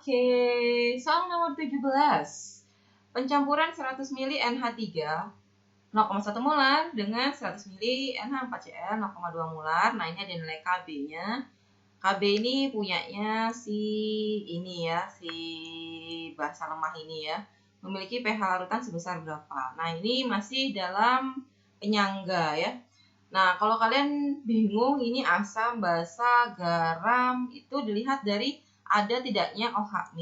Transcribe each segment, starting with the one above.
Oke, soal nomor 17. Pencampuran 100 ml NH3 0,1 molar dengan 100 ml NH4Cl 0,2 molar. Nah, ini ada nilai KB-nya. KB ini punyanya si basa lemah ini ya. Memiliki pH larutan sebesar berapa? Nah, ini masih dalam penyangga ya. Nah, kalau kalian bingung ini asam, basa, garam, itu dilihat dari ada tidaknya OH-,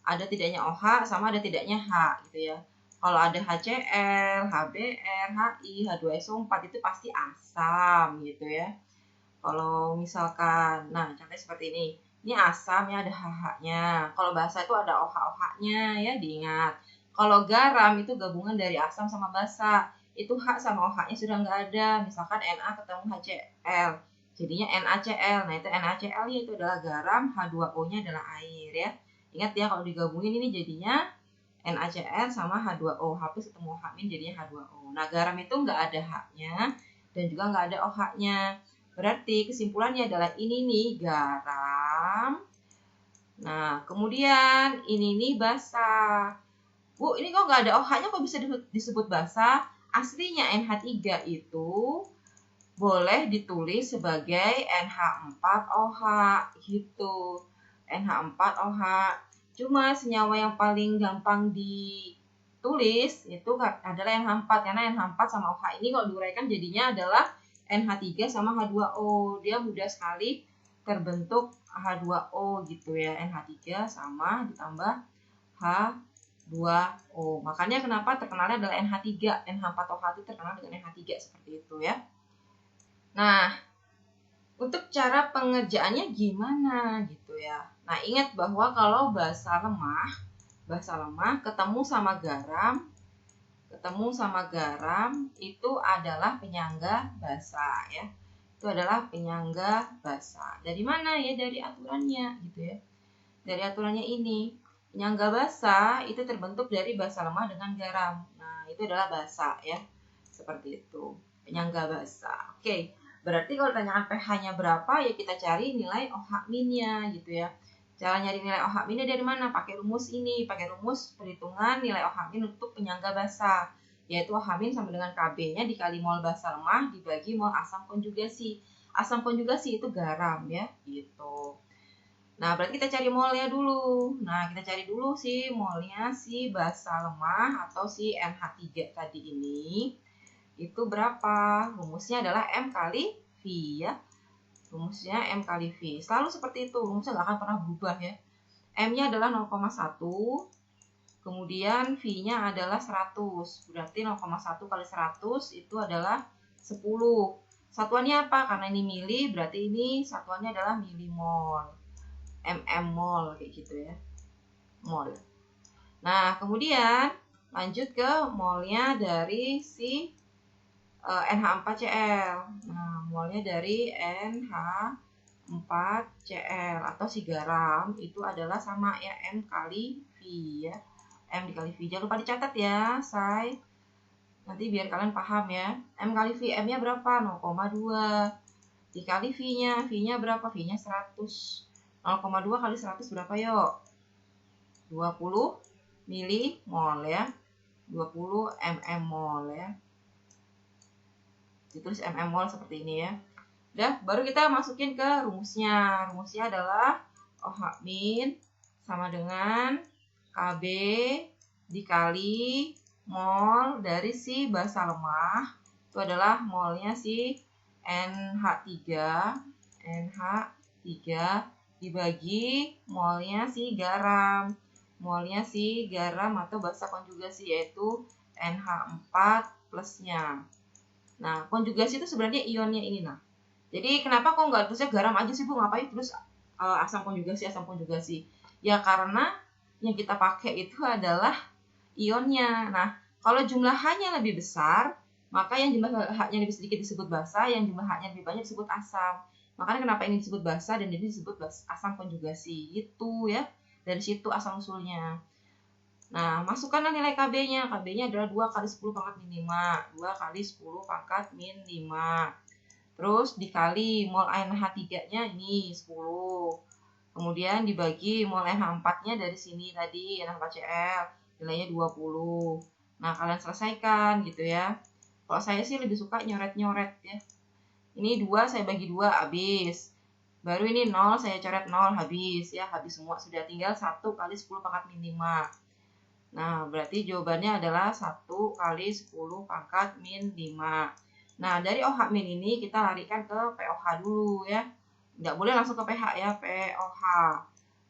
ada tidaknya OH, sama ada tidaknya H gitu ya. Kalau ada HCl, HBr, HI, H2SO4 itu pasti asam gitu ya. Kalau misalkan, nah contohnya seperti ini. Ini asam ya, ada HH-nya. Kalau basa itu ada OH-OH-nya ya, diingat. Kalau garam itu gabungan dari asam sama basa. Itu H sama OH-nya sudah nggak ada. Misalkan Na ketemu HCl. Jadinya NaCl. Nah, itu NaCl ya itu adalah garam, H2O-nya adalah air ya. Ingat ya, kalau digabungin ini jadinya NaCl sama H2O. Hapus ketemu OH- jadinya H2O. Nah, garam itu nggak ada H-nya dan juga nggak ada OH-nya. Berarti kesimpulannya adalah ini nih garam. Nah, kemudian ini nih basa. Bu, ini kok nggak ada OH-nya kok bisa disebut basa? Aslinya NH3 itu boleh ditulis sebagai NH4OH gitu. NH4OH. Cuma senyawa yang paling gampang ditulis itu adalah NH4 karena NH4 sama OH ini kalau diuraikan jadinya adalah NH3 sama H2O. Dia mudah sekali terbentuk H2O gitu ya. NH3 sama ditambah H2O. Makanya kenapa terkenalnya adalah NH3. NH4OH itu terkenal dengan NH3 seperti itu ya. Nah, untuk cara pengerjaannya gimana gitu ya. Nah, ingat bahwa kalau basa lemah ketemu sama garam itu adalah penyangga basa ya. Itu adalah penyangga basa. Dari mana ya? Dari aturannya gitu ya. Dari aturannya ini, penyangga basa itu terbentuk dari basa lemah dengan garam. Nah, itu adalah basa ya. Seperti itu. Penyangga basa. Oke. Berarti kalau ditanyakan pH-nya berapa, ya kita cari nilai OH-nya gitu ya. Cara nyari nilai OH-nya dari mana? Pakai rumus ini, pakai rumus perhitungan nilai OH- untuk penyangga basa, yaitu OH- sama dengan KB-nya dikali mol basa lemah dibagi mol asam konjugasi. Asam konjugasi itu garam ya, gitu. Nah, berarti kita cari molnya dulu. Nah, kita cari dulu sih molnya si basa lemah atau si NH3 tadi ini. Itu berapa? Rumusnya adalah M kali V ya. Rumusnya M kali V. Selalu seperti itu. Rumusnya nggak akan pernah berubah ya. M-nya adalah 0,1. Kemudian V-nya adalah 100. Berarti 0,1 kali 100 itu adalah 10. Satuannya apa? Karena ini mili, berarti ini satuannya adalah milimol. Mmol kayak gitu ya. Mol. Nah, kemudian lanjut ke molnya dari si NH4Cl. Nah, molnya dari NH4Cl atau si garam itu adalah sama ya M kali V ya. M dikali V. Jangan lupa dicatat ya, say. Nanti biar kalian paham ya. M kali V, M-nya berapa? 0,2. Dikali V-nya. V-nya berapa? V-nya 100. 0,2 kali 100 berapa yuk? 20 milimol ya. 20 mmol ya. Ditulis mmol seperti ini ya. Udah, baru kita masukin ke rumusnya. Rumusnya adalah OH- sama dengan KB dikali mol dari si basa lemah. Itu adalah molnya si NH3 dibagi molnya si garam. Molnya si garam atau basa konjugasi yaitu NH4 plusnya. Nah, konjugasi itu sebenarnya ionnya ini nah. Jadi kenapa kok nggak terusnya garam aja sih Bu? Ngapain terus asam konjugasi? Ya karena yang kita pakai itu adalah ionnya. Nah, kalau jumlah H-nya lebih besar, maka yang jumlah H-nya lebih sedikit disebut basa, yang jumlah H-nya lebih banyak disebut asam. Makanya kenapa ini disebut basa dan ini disebut asam konjugasi. Itu ya. Dari situ asal usulnya. Nah, masukkanlah nilai KB-nya. KB-nya adalah 2 kali 10 pangkat min 5. 2 kali 10 pangkat min 5. Terus dikali mol NH3-nya ini 10. Kemudian dibagi mol NH4-nya dari sini tadi, NH4Cl, nilainya 20. Nah, kalian selesaikan gitu ya. Kalau saya sih lebih suka nyoret-nyoret ya. Ini 2 saya bagi 2 habis. Baru ini 0 saya coret 0 habis ya, habis semua. Sudah tinggal 1 kali 10 pangkat min 5. Nah, berarti jawabannya adalah 1 kali 10 pangkat min 5. Nah, dari OH min ini kita larikan ke POH dulu ya. Nggak boleh langsung ke pH ya, POH.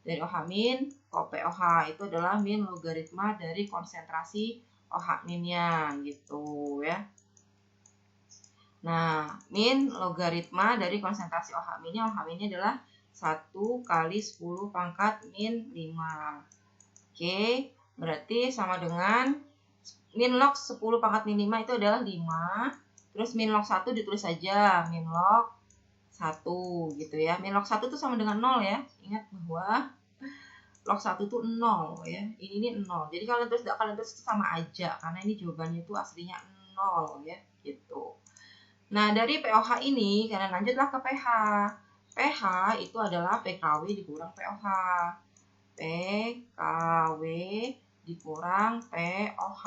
Dari OH min ke POH itu adalah min logaritma dari konsentrasi OH minnya gitu ya. Nah, min logaritma dari konsentrasi OH minnya adalah 1 kali 10 pangkat min 5. Oke, berarti sama dengan min log 10 pangkat min 5 itu adalah 5. Terus min log 1 ditulis saja, min log 1 gitu ya. Min log 1 itu sama dengan 0 ya. Ingat bahwa log 1 itu 0 ya. Ini 0. Jadi kalian tulis sama aja karena ini jawabannya itu aslinya 0 ya, gitu. Nah, dari POH ini kalian lanjutlah ke pH. pH itu adalah PKW dikurang POH. PKW dikurang POH.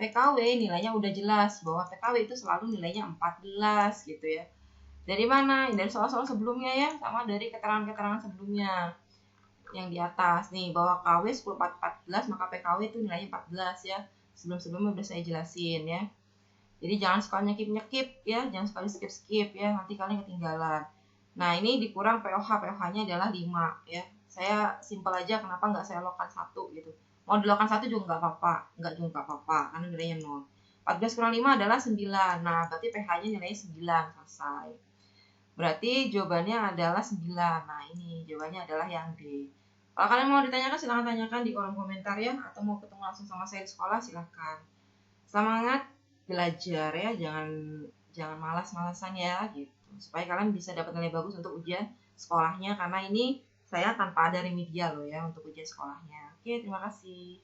PKW nilainya udah jelas bahwa PKW itu selalu nilainya 14 gitu ya. Dari mana? Dari soal-soal sebelumnya ya, sama dari keterangan-keterangan sebelumnya yang di atas nih, bahwa KW 10/14 maka PKW itu nilainya 14 ya. Sebelum-sebelumnya udah saya jelasin ya. Jadi jangan suka nyekip-nyekip ya, jangan suka skip-skip ya, nanti kalian ketinggalan. Nah, ini dikurang POH, POH-nya adalah 5 ya. Saya simpel aja, kenapa nggak saya logkan 1 gitu. Mau dilakukan 1 juga nggak apa-apa, karena nilainya 0. 14 kurang 5 adalah 9, nah berarti pH-nya nilainya 9, selesai. Berarti jawabannya adalah 9, nah ini jawabannya adalah yang D. Kalau kalian mau ditanyakan, silahkan tanyakan di kolom komentar ya, atau mau ketemu langsung sama saya di sekolah, silahkan. Semangat belajar ya, jangan malas-malasan ya gitu, supaya kalian bisa dapat nilai bagus untuk ujian sekolahnya, karena ini saya tanpa ada remedial loh ya untuk ujian sekolahnya. Oke, terima kasih.